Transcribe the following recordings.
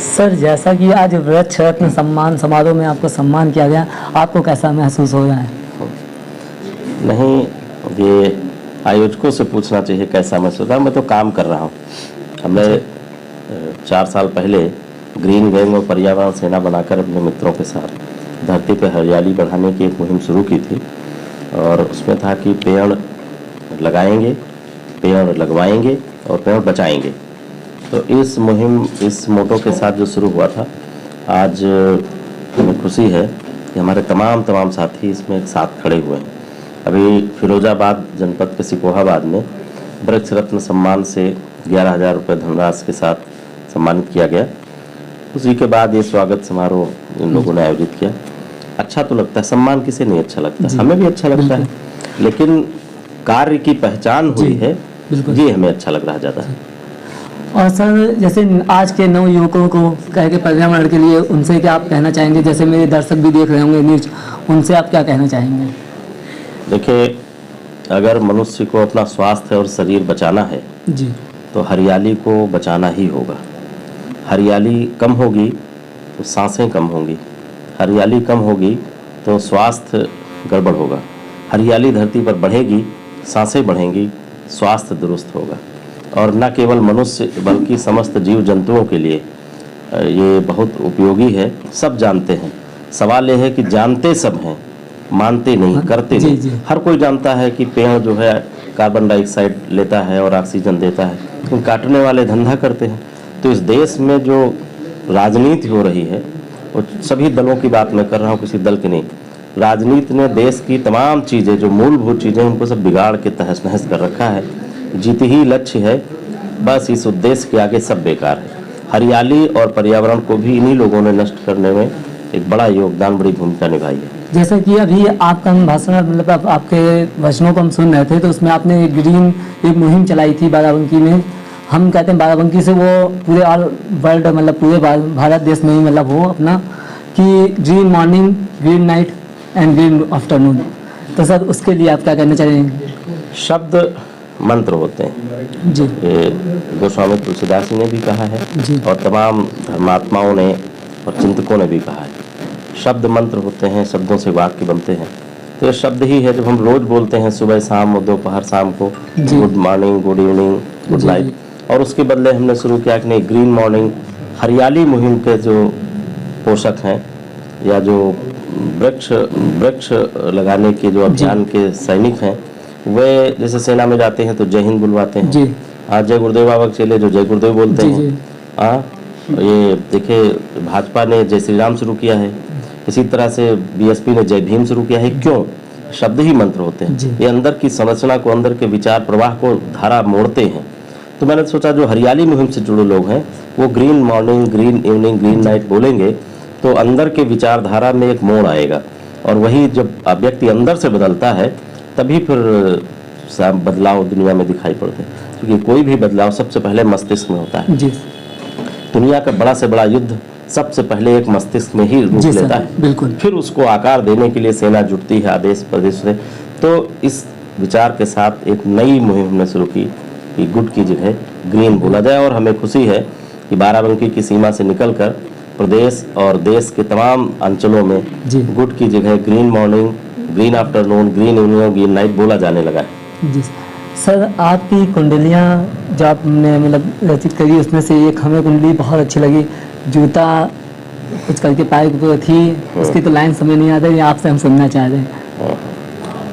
Sir, जैसा कि आज वृक्ष रत्न सम्मान समारोह में आपको सम्मान किया गया, आपको कैसा महसूस हो रहा है? नहीं, ये आयोजकों से पूछना चाहिए कैसा महसूस होता है। मैं तो काम कर रहा हूँ। हमने 4 साल पहले ग्रीन गैंग और पर्यावरण सेना बनाकर अपने मित्रों के साथ धरती पर हरियाली बढ़ाने की एक मुहिम शुरू की थी और उसमें था कि पेड़ लगाएंगे, पेड़ लगवाएंगे और पेड़ बचाएंगे। तो इस मुहिम, इस मोटो के साथ जो शुरू हुआ था, आज हमें खुशी है कि हमारे तमाम साथी इसमें एक साथ खड़े हुए हैं। अभी फिरोजाबाद जनपद के सिकोहाबाद में वृक्ष रत्न सम्मान से 11,000 रुपये धनराशि के साथ सम्मानित किया गया। उसी के बाद ये स्वागत समारोह इन लोगों ने आयोजित किया। अच्छा तो लगता है, सम्मान किसे नहीं अच्छा लगता है, हमें भी अच्छा लगता है, लेकिन कार्य की पहचान हुई है, ये हमें अच्छा लग रहा ज़्यादा है। और सर, जैसे आज के नव युवकों को कह के पर्यावरण के लिए उनसे क्या आप कहना चाहेंगे? जैसे मेरे दर्शक भी देख रहे होंगे न्यूज, उनसे आप क्या कहना चाहेंगे? देखिए, अगर मनुष्य को अपना स्वास्थ्य और शरीर बचाना है जी, तो हरियाली को बचाना ही होगा। हरियाली कम होगी तो सांसें कम होंगी, हरियाली कम होगी तो स्वास्थ्य गड़बड़ होगा। हरियाली धरती पर बढ़ेगी, सांसें बढ़ेंगी, स्वास्थ्य दुरुस्त होगा। और न केवल मनुष्य बल्कि समस्त जीव जंतुओं के लिए ये बहुत उपयोगी है। सब जानते हैं, सवाल ये है कि जानते सब हैं, मानते नहीं, करते नहीं। जी। हर कोई जानता है कि पेड़ जो है कार्बन डाइऑक्साइड लेता है और ऑक्सीजन देता है, लेकिन काटने वाले धंधा करते हैं। तो इस देश में जो राजनीति हो रही है, वो सभी दलों की बात मैं कर रहा हूँ, किसी दल की नहीं। राजनीति ने देश की तमाम चीज़ें, जो मूलभूत चीज़ें, उनको सब बिगाड़ के तहस नहस कर रखा है। जीत ही लक्ष्य है, बस इस उद्देश्य के आगे सब बेकार है। हरियाली और पर्यावरण को भी इन्हीं लोगों ने नष्ट करने में एक बड़ा योगदान, बड़ी भूमिका निभाई है। जैसा कि अभी आपका भाषण, मतलब आपके वचनों को हम सुन रहे थे, तो उसमें आपने एक मुहिम चलाई थी बाराबंकी में। हम कहते हैं बाराबंकी से वो पूरे ऑल वर्ल्ड, मतलब पूरे भारत देश में ही मतलब हो अपना, कि green morning, green night and green afternoon. तो सर, उसके लिए आप क्या कहना चाहेंगे? शब्द मंत्र होते हैं जी, ये गोस्वामी तुलसीदास जी ने भी कहा है जी, और तमाम धर्मात्माओं ने और चिंतकों ने भी कहा है। शब्द मंत्र होते हैं, शब्दों से वाक्य बनते हैं। तो ये शब्द ही है जब हम रोज बोलते हैं सुबह शाम, दोपहर शाम को, good morning, good evening, good night. और उसके बदले हमने शुरू किया कि नहीं, ग्रीन मॉर्निंग। हरियाली मुहिम के जो पोषक हैं या जो वृक्ष लगाने के जो अभियान के सैनिक हैं, वे जैसे सेना में जाते हैं तो जय हिंद बुलवाते हैं। जी, आज जय गुरुदेव बाबा के चेले जो जय गुरुदेव बोलते हैं। ये देखिए, भाजपा ने जय श्री राम शुरू किया है, इसी तरह से बीएसपी ने जय भीम शुरू किया है। क्यों? शब्द ही मंत्र होते हैं। ये अंदर की संरचना को, अंदर के विचार प्रवाह को धारा मोड़ते हैं। तो मैंने सोचा जो हरियाली मुहिम से जुड़े लोग हैं वो green morning, green evening, green night बोलेंगे तो अंदर के विचारधारा में एक मोड़ आएगा। और वही जब व्यक्ति अंदर से बदलता है तभी फिर बदलाव दुनिया में दिखाई पड़ते हैं। क्योंकि कोई भी बदलाव सबसे पहले मस्तिष्क में होता है। दुनिया का बड़ा से बड़ा युद्ध सबसे पहले एक मस्तिष्क में ही रूप लेता है। बिल्कुल। फिर उसको आकार देने के लिए सेना जुटती है आदेश प्रदेश से। तो इस विचार के साथ एक नई मुहिम हमने शुरू की कि गुड की जगह ग्रीन बोला जाए। और हमें खुशी है कि बाराबंकी की सीमा से निकलकर प्रदेश और देश के तमाम अंचलों में गुड की जगह green morning, green afternoon, green evening, green night बोला जाने लगा है। जी सर, आपकी कुंडलियाँ जो आपने मतलब रचित करी, उसमें से एक हमें कुंडली बहुत अच्छी लगी। जूता कुछ करके पाए को थी, उसकी तो लाइन समझ नहीं आ रही, आपसे हम सुनना चाह रहे हैं।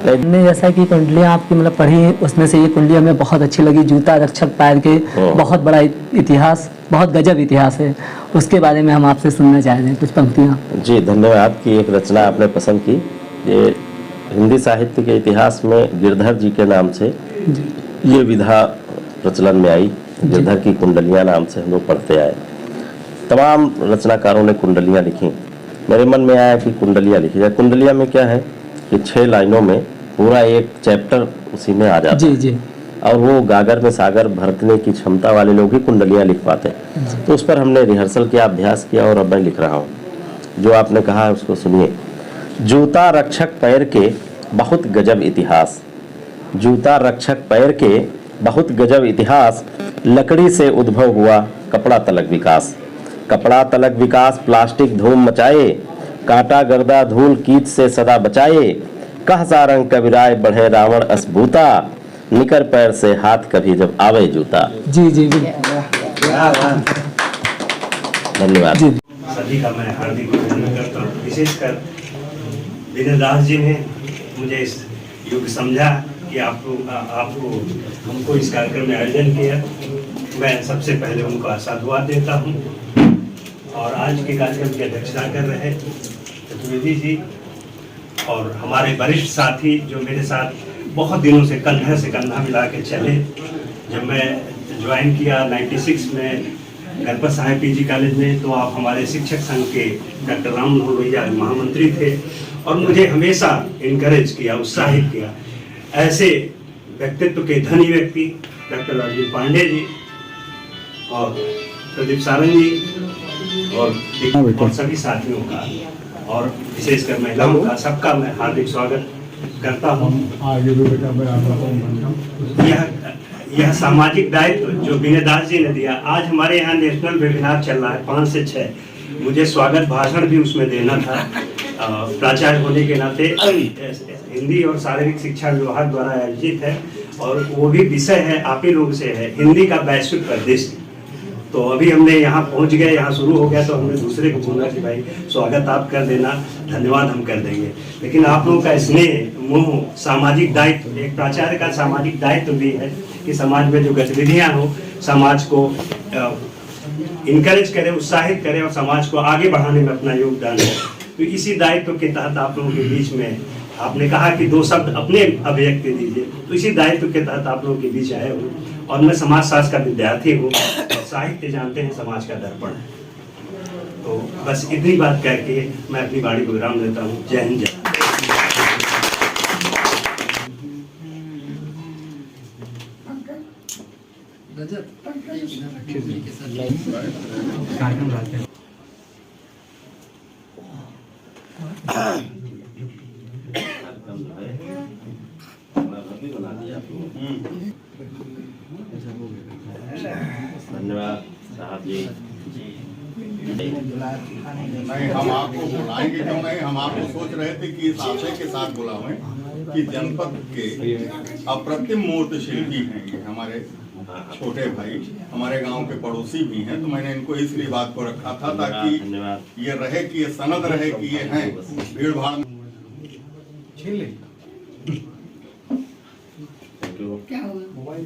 हमने जैसा कि कुंडलियाँ आपकी मतलब पढ़ी, उसमें से ये कुंडली हमें बहुत अच्छी लगी। जूता रक्षक पैर के, बहुत बड़ा इतिहास, बहुत गजब इतिहास है। उसके बारे में हम आपसे सुनना चाह रहे हैं कुछ पंक्तियाँ। जी धन्यवाद कि एक रचना आपने पसंद की। ये हिंदी साहित्य के इतिहास में गिरधर जी के नाम से ये विधा प्रचलन में आई। गिरधर की कुंडलियाँ नाम से हम लोग पढ़ते आए। तमाम रचनाकारों ने कुंडलियाँ लिखी। मेरे मन में आया कि कुंडलियाँ लिखी जाए। कुंडलियाँ में क्या है कि 6 लाइनों में पूरा एक चैप्टर उसी में आ जाता है। जी। और वो गागर में सागर भरने की क्षमता वाले लोग ही कुंडलियाँ लिख पाते हैं। तो उस पर हमने रिहर्सल किया, अभ्यास किया और अब मैं लिख रहा हूँ। जो आपने कहा है उसको सुनिए। जूता रक्षक पैर के बहुत गजब इतिहास, जूता रक्षक पैर के बहुत गजब इतिहास, लकड़ी से उद्भव हुआ कपड़ा तलक विकास। कपड़ा तलक विकास प्लास्टिक धूम मचाए, कांटा गर्दा धूल कीच से सदा बचाए, कह सारंग कबीराय बढ़े रावण असभूता, निकर पैर से हाथ कभी जब आवे जूता। जी जी जी धन्यवाद। जी सभी का मैं हार्दिक अभिनंदन करता हूँ। विशेषकर विनय दास जी ने मुझे इस योग्य समझा कि आपको हमको इस कार्यक्रम में आयोजन किया। मैं सबसे पहले उनको साधुवाद देता हूँ। और आज के कार्यक्रम की अध्यक्षता कर रहे चतुर्वेदी जी और हमारे वरिष्ठ साथी जो मेरे साथ बहुत दिनों से कंधा मिला के चले। जब मैं ज्वाइन किया 96 में गणपत साहेब पीजी कॉलेज में, तो आप हमारे शिक्षक संघ के डॉक्टर राम मनोहर भैया महामंत्री थे और मुझे हमेशा इनकरेज किया, उत्साहित किया। ऐसे व्यक्तित्व के धनी व्यक्ति डॉक्टर राजीव पांडे जी और प्रदीप सारंग जी और सभी साथियों का और विशेषकर महिलाओं का सबका मैं हार्दिक स्वागत करता हूँ। यह सामाजिक दायित्व जो विनय दास जी ने दिया, आज हमारे यहाँ नेशनल वेबिनार चल रहा है 5 से 6, मुझे स्वागत भाषण भी उसमें देना था प्राचार्य होने के नाते। हिंदी और शारीरिक शिक्षा विभाग द्वारा आयोजित है और वो भी विषय है आप ही लोग से है, हिंदी का वैश्विक परिदृश्य। तो अभी हमने यहाँ पहुँच गए, यहाँ शुरू हो गया, तो हमने दूसरे को बोला कि भाई स्वागत आप कर देना, धन्यवाद हम कर देंगे। लेकिन आप लोगों का स्नेह, मोह, सामाजिक दायित्व, एक प्राचार्य का सामाजिक दायित्व भी है कि समाज में जो गतिविधियाँ हो समाज को इनकरेज करे, उत्साहित करे और समाज को आगे बढ़ाने में अपना योगदान है। तो इसी दायित्व के तहत आप लोगों के बीच में आपने कहा कि 2 शब्द अपने अभिव्यक्ति दीजिए, तो इसी दायित्व के तहत आप लोगों के बीच आए हूँ। और मैं समाजशास्त्र का विद्यार्थी हूँ और साहित्य जानते हैं समाज का दर्पण है। तो बस इतनी बात करके मैं अपनी वाणी को विराम देता हूँ। जय हिंद, जय। धन्यवाद साहब जी। नहीं, हम आपको बुलाएंगे क्यों नहीं, हम आपको सोच रहे थे कि इस आशय के साथ बुलावें कि जनपद के अप्रतिम मूर्ति शिल्पी हैं ये हमारे छोटे भाई, हमारे गांव के पड़ोसी भी हैं। तो मैंने इनको इसलिए बात को रखा था ताकि ये रहे कि ये सनद रहे कि ये हैं भीड़ भाड़ में। क्या हुआ?